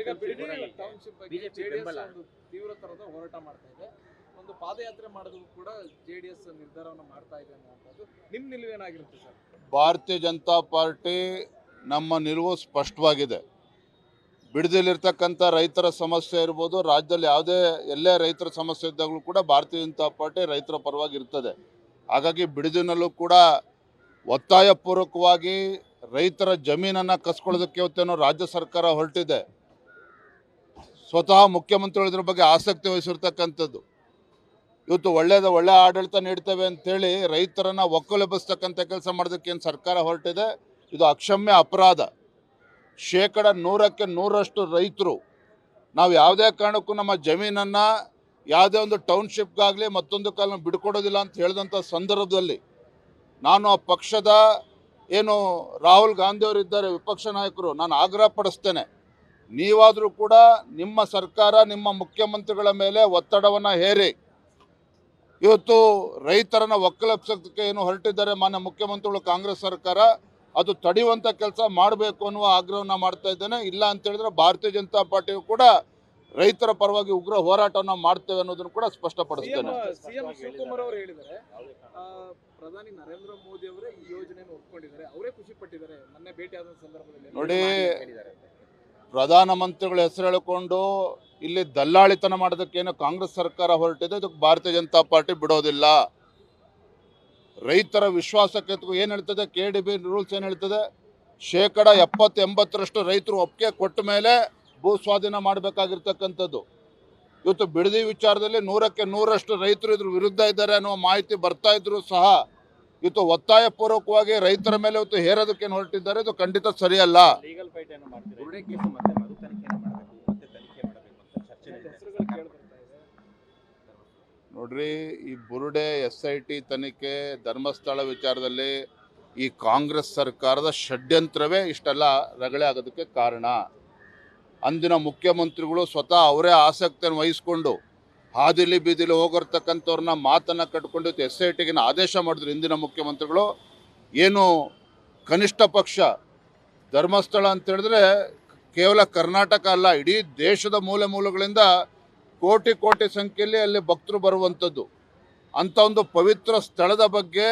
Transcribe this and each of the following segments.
ಈಗ ಟೌನ್ಶಿಪ್ ಬಗ್ಗೆ ಜೆಡಿಎಸ್ ಒಂದು ತೀವ್ರ ತರದ ಹೋರಾಟ ಮಾಡ್ತಾ ಇದೆ. ಒಂದು ಪಾದಯಾತ್ರೆ ಮಾಡೋದಕ್ಕೂ ಕೂಡ ಜೆಡಿಎಸ್ ನಿರ್ಧಾರವನ್ನು ಮಾಡ್ತಾ ಇದೆ ಅನ್ನುವಂಥದ್ದು. ನಿಮ್ಮ ನಿಲುವೇನಾಗಿರುತ್ತೆ ಸರ್? ಭಾರತೀಯ ಜನತಾ ಪಾರ್ಟಿ ನಮ್ಮ ನಿಲುವು ಸ್ಪಷ್ಟವಾಗಿದೆ. ಬಿಡದಿಲಿರ್ತಕ್ಕಂಥ ರೈತರ ಸಮಸ್ಯೆ ಇರ್ಬೋದು, ರಾಜ್ಯದಲ್ಲಿ ಎಲ್ಲೇ ರೈತರ ಸಮಸ್ಯೆ ಇದ್ದಾಗಲೂ ಕೂಡ ಭಾರತೀಯ ಜನತಾ ಪಾರ್ಟಿ ರೈತರ ಪರವಾಗಿ ಇರ್ತದೆ. ಹಾಗಾಗಿ ಬಿಡದಿನಲ್ಲೂ ಕೂಡ ಒತ್ತಾಯಪೂರ್ವಕವಾಗಿ ರೈತರ ಜಮೀನನ್ನು ಕಸ್ಕೊಳ್ಳೋದಕ್ಕೆ ಇವತ್ತೇನೋ ರಾಜ್ಯ ಸರ್ಕಾರ ಹೊರಟಿದೆ. ಸ್ವತಃ ಮುಖ್ಯಮಂತ್ರಿಗಳು ಇದ್ರ ಬಗ್ಗೆ ಆಸಕ್ತಿ ವಹಿಸಿರ್ತಕ್ಕಂಥದ್ದು. ಇವತ್ತು ಒಳ್ಳೆ ಆಡಳಿತ ನೀಡ್ತೇವೆ ಅಂತೇಳಿ ರೈತರನ್ನು ಒಕ್ಕಲೆಬ್ಬಿಸ್ತಕ್ಕಂಥ ಕೆಲಸ ಮಾಡೋದಕ್ಕೆ ಏನು ಸರ್ಕಾರ ಹೊರಟಿದೆ, ಇದು ಅಕ್ಷಮ್ಯ ಅಪರಾಧ. 100% ರೈತರು ನಾವು ಯಾವುದೇ ಕಾರಣಕ್ಕೂ ನಮ್ಮ ಜಮೀನನ್ನು ಯಾವುದೇ ಒಂದು ಟೌನ್ಶಿಪ್ಗಾಗಲಿ ಮತ್ತೊಂದು ಕಾಲ ಬಿಡ್ಕೊಡೋದಿಲ್ಲ ಅಂತ ಹೇಳಿದಂಥ ಸಂದರ್ಭದಲ್ಲಿ ನಾನು ಆ ಪಕ್ಷದ ಏನು ರಾಹುಲ್ ಗಾಂಧಿಯವರಿದ್ದಾರೆ ವಿಪಕ್ಷ ನಾಯಕರು, ನಾನು ಆಗ್ರಹ ಪಡಿಸ್ತೇನೆ, ನೀವಾದರೂ ಕೂಡ ನಿಮ್ಮ ಸರ್ಕಾರ ನಿಮ್ಮ ಮುಖ್ಯಮಂತ್ರಿಗಳ ಮೇಲೆ ಒತ್ತಡವನ್ನು ಹೇರಿ ಇವತ್ತು ರೈತರನ್ನು ಒಕ್ಕಲೆಬ್ಸೋದಕ್ಕೆ ಏನು ಹೊರಟಿದ್ದಾರೆ ಮಾನ್ಯ ಮುಖ್ಯಮಂತ್ರಿಗಳು ಕಾಂಗ್ರೆಸ್ ಸರ್ಕಾರ, ಅದು ತಡೆಯುವಂಥ ಕೆಲಸ ಮಾಡಬೇಕು ಅನ್ನುವ ಆಗ್ರಹವನ್ನು ಮಾಡ್ತಾ ಇದ್ದೇನೆ. ಇಲ್ಲ ಅಂತ ಹೇಳಿದ್ರೆ ಭಾರತೀಯ ಜನತಾ ಪಾರ್ಟಿಯು ಕೂಡ ರೈತರ ಪರವಾಗಿ ಉಗ್ರ ಹೋರಾಟವನ್ನು ಮಾಡ್ತೇವೆ ಅನ್ನೋದನ್ನು ಕೂಡ ಸ್ಪಷ್ಟಪಡಿಸ್ತೇನೆ. ಸಿಎಂ ಶಿವಕುಮಾರ್ ಅವರು ಹೇಳಿದ್ದಾರೆ, ಪ್ರಧಾನಿ ನರೇಂದ್ರ ಮೋದಿ ಅವರೇ ಈ ಯೋಜನೆಯನ್ನು ಒಪ್ಕೊಂಡಿದ್ದಾರೆ, ಅವರೇ ಖುಷಿ ಪಟ್ಟಿದ್ದಾರೆ ಮೊನ್ನೆ ಭೇಟಿಯಾದ ಸಂದರ್ಭದಲ್ಲಿ. ನೋಡಿ, ಪ್ರಧಾನಮಂತ್ರಿಗಳ ಹೆಸರು ಹೇಳಿಕೊಂಡು ಇಲ್ಲಿ ದಲ್ಲಾಳಿತನ ಮಾಡೋದಕ್ಕೇನು ಕಾಂಗ್ರೆಸ್ ಸರ್ಕಾರ ಹೊರಟಿದೆ, ಇದಕ್ಕೆ ಭಾರತೀಯ ಜನತಾ ಪಾರ್ಟಿ ಬಿಡೋದಿಲ್ಲ. ರೈತರ ವಿಶ್ವಾಸಕ್ಕೆ ಏನು ಹೇಳ್ತದೆ, KDB ರೂಲ್ಸ್ ಏನು ಹೇಳ್ತದೆ, 70-80% ರೈತರು ಒಪ್ಪಿಗೆ ಕೊಟ್ಟ ಮೇಲೆ ಭೂ ಸ್ವಾಧೀನ ಮಾಡಬೇಕಾಗಿರ್ತಕ್ಕಂಥದ್ದು. ಇವತ್ತು ಬಿಡದಿ ವಿಚಾರದಲ್ಲಿ 100% ರೈತರು ಇದ್ರ ವಿರುದ್ಧ ಇದ್ದಾರೆ ಅನ್ನುವ ಮಾಹಿತಿ ಬರ್ತಾ ಇದ್ರು ಸಹ ಇವತ್ತು ಒತ್ತಾಯಪೂರ್ವಕವಾಗಿ ರೈತರ ಮೇಲೆ ಇವತ್ತು ಹೇರೋದಕ್ಕೇನು ಹೊರಟಿದ್ದಾರೆ, ಇದು ಖಂಡಿತ ಸರಿಯಲ್ಲ. ನೋಡ್ರಿ, ಈ ಬುರುಡೆ SIT ತನಿಖೆ, ಧರ್ಮಸ್ಥಳ ವಿಚಾರದಲ್ಲಿ ಈ ಕಾಂಗ್ರೆಸ್ ಸರ್ಕಾರದ ಷಡ್ಯಂತ್ರವೇ ಇಷ್ಟೆಲ್ಲ ರಗಳೆ ಆಗೋದಕ್ಕೆ ಕಾರಣ. ಅಂದಿನ ಮುಖ್ಯಮಂತ್ರಿಗಳು ಸ್ವತಃ ಅವರೇ ಆಸಕ್ತಿಯನ್ನು ವಹಿಸ್ಕೊಂಡು ಹಾದಿಲಿ ಬೀದಿಲಿ ಹೋಗಿರ್ತಕ್ಕಂಥವ್ರನ್ನ ಮಾತನ್ನು ಕಟ್ಕೊಂಡು SITಗೆ ಆದೇಶ ಮಾಡಿದ್ರು ಹಿಂದಿನ ಮುಖ್ಯಮಂತ್ರಿಗಳು. ಏನು ಕನಿಷ್ಠ ಪಕ್ಷ ಧರ್ಮಸ್ಥಳ ಅಂತ ಹೇಳಿದ್ರೆ ಕೇವಲ ಕರ್ನಾಟಕ ಅಲ್ಲ, ಇಡೀ ದೇಶದ ಮೂಲಗಳಿಂದ ಕೋಟಿ ಸಂಖ್ಯೆಯಲ್ಲಿ ಅಲ್ಲಿ ಭಕ್ತರು ಬರುವಂಥದ್ದು. ಅಂಥ ಒಂದು ಪವಿತ್ರ ಸ್ಥಳದ ಬಗ್ಗೆ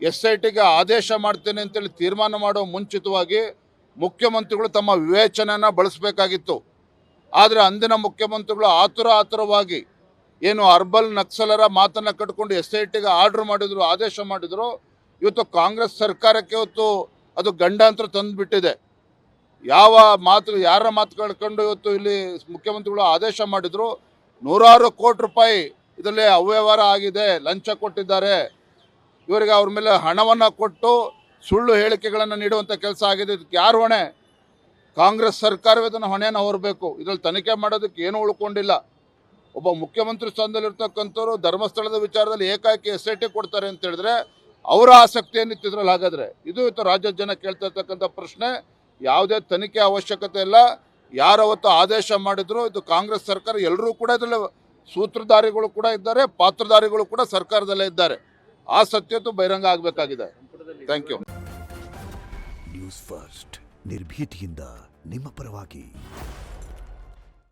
SITಗೆ ಆದೇಶ ಮಾಡ್ತೇನೆ ಅಂತೇಳಿ ತೀರ್ಮಾನ ಮಾಡೋ ಮುಂಚಿತವಾಗಿ ಮುಖ್ಯಮಂತ್ರಿಗಳು ತಮ್ಮ ವಿವೇಚನೆಯನ್ನು ಬಳಸಬೇಕಾಗಿತ್ತು. ಆದರೆ ಅಂದಿನ ಮುಖ್ಯಮಂತ್ರಿಗಳು ಆತುರವಾಗಿ ಏನು ಅರ್ಬಲ್ ನಕ್ಸಲರ ಮಾತನ್ನು ಕಟ್ಕೊಂಡು SITಗೆ ಆರ್ಡ್ರ್ ಮಾಡಿದ್ರು, ಆದೇಶ ಮಾಡಿದ್ರು. ಇವತ್ತು ಕಾಂಗ್ರೆಸ್ ಸರ್ಕಾರಕ್ಕೆ ಇವತ್ತು ಅದು ಗಂಡಾಂತರ ತಂದುಬಿಟ್ಟಿದೆ. ಯಾರ ಮಾತು ಕಳ್ಕೊಂಡು ಇವತ್ತು ಇಲ್ಲಿ ಮುಖ್ಯಮಂತ್ರಿಗಳು ಆದೇಶ ಮಾಡಿದ್ರು. 100 ಕೋಟಿ ರೂಪಾಯಿ ಇದರಲ್ಲಿ ಅವ್ಯವಹಾರ ಆಗಿದೆ, ಲಂಚ ಕೊಟ್ಟಿದ್ದಾರೆ, ಇವರಿಗೆ ಅವ್ರ ಮೇಲೆ ಹಣವನ್ನು ಕೊಟ್ಟು ಸುಳ್ಳು ಹೇಳಿಕೆಗಳನ್ನು ನೀಡುವಂಥ ಕೆಲಸ ಆಗಿದೆ. ಇದಕ್ಕೆ ಯಾರು ಹೊಣೆ? ಕಾಂಗ್ರೆಸ್ ಸರ್ಕಾರವೇ ಇದನ್ನು ಹೊಣೆಯನ್ನು ಹೊರಬೇಕು. ಇದರಲ್ಲಿ ತನಿಖೆ ಮಾಡೋದಕ್ಕೆ ಏನೂ ಉಳ್ಕೊಂಡಿಲ್ಲ. ಒಬ್ಬ ಮುಖ್ಯಮಂತ್ರಿ ಸ್ಥಾನದಲ್ಲಿರ್ತಕ್ಕಂಥವ್ರು ಧರ್ಮಸ್ಥಳದ ವಿಚಾರದಲ್ಲಿ ಏಕಾಏಕಿ SIT ಕೊಡ್ತಾರೆ ಅಂತ ಹೇಳಿದ್ರೆ ಅವರ ಆಸಕ್ತಿ ಏನಿತ್ತು ಇದರಲ್ಲಿ? ಹಾಗಾದರೆ ಇದು ಇವತ್ತು ರಾಜ್ಯದ ಜನ ಕೇಳ್ತಾ ಇರ್ತಕ್ಕಂಥ ಪ್ರಶ್ನೆ. ಯಾವುದೇ ತನಿಖೆ ಅವಶ್ಯಕತೆ ಇಲ್ಲ. ಯಾರು ಅವತ್ತು ಆದೇಶ ಮಾಡಿದ್ರು ಇದು ಕಾಂಗ್ರೆಸ್ ಸರ್ಕಾರ, ಎಲ್ಲರೂ ಕೂಡ ಇದರಲ್ಲಿ ಸೂತ್ರಧಾರಿಗಳು ಕೂಡ ಇದ್ದಾರೆ, ಪಾತ್ರಧಾರಿಗಳು ಕೂಡ ಸರ್ಕಾರದಲ್ಲೇ ಇದ್ದಾರೆ. ಆ ಸತ್ಯತೆ ಬಹಿರಂಗ ಆಗಬೇಕಾಗಿದೆ. Thank you. ನ್ಯೂಸ್ ಫಸ್ಟ್ ನಿರ್ಭೀತಿಯಿಂದ ನಿಮ್ಮ ಪರವಾಗಿ.